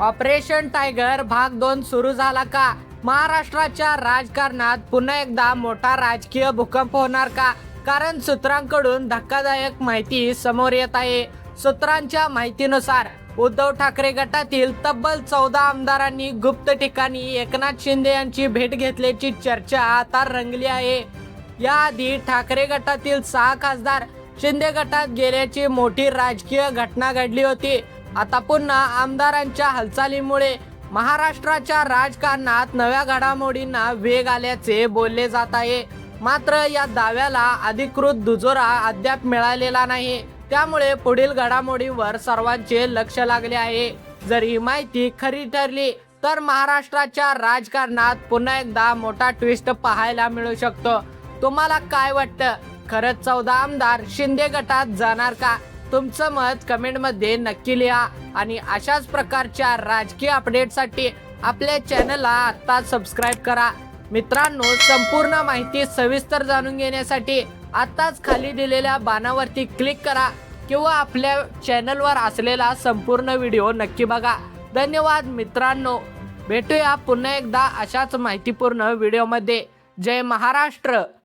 Operation tiger भाग 2 सुरू झाला का? महाराष्ट्राच्या राजकारणात पुन्हा एकदा मोठा राजकीय भूकंप होणार का? कारण सूत्रांकडून धक्कादायक माहिती समोर येत आहे. सूत्रांच्या माहितीनुसार उद्धव ठाकरे गटातील तब्बल 14 आमदारांनी गुप्त ठिकाणी एकनाथ शिंदे यांची भेट घेतल्याची चर्चा आता रंगली आहे. याआधी ठाकरे गटातील 6 खासदार शिंदे गटात गेल्याची मोठी राजकीय घटना घडली होती. आता पुन्हा आमदारांच्या हालचालीमुळे महाराष्ट्राच्या राजकारणात नव्या घडामोडींना वेग आल्याचे बोलले जात आहे. मात्र या दाव्याला अधिकृत दुजोरा अद्याप मिळालेला नाही. त्यामुळे पुढील घडामोडींवर सर्वांचे लक्ष लागले आहे. जर ही माहिती खरी ठरली तर महाराष्ट्राच्या राजकारणात पुन्हा एकदा मोठा ट्विस्ट पाहायला मिळू शकतो. तुम्हाला काय वाटतं? खरंच 14 आमदार शिंदे गटात जाणार का? तुमचं मत कमेंटमध्ये नक्की लिहा आणि अशाच प्रकारच्या राजकीय अपडेटसाठी आपल्या चॅनलला आत्ता सबस्क्राईब करा. मित्रांनो, संपूर्ण माहिती सविस्तर जाणून घेण्यासाठी आत्ताच खाली दिलेल्या बाणावरती क्लिक करा किंवा आपल्या चॅनलवर असलेला संपूर्ण व्हिडिओ नक्की बघा. धन्यवाद मित्रांनो. भेटूया पुन्हा एकदा अशाच माहितीपूर्ण व्हिडिओमध्ये. जय महाराष्ट्र.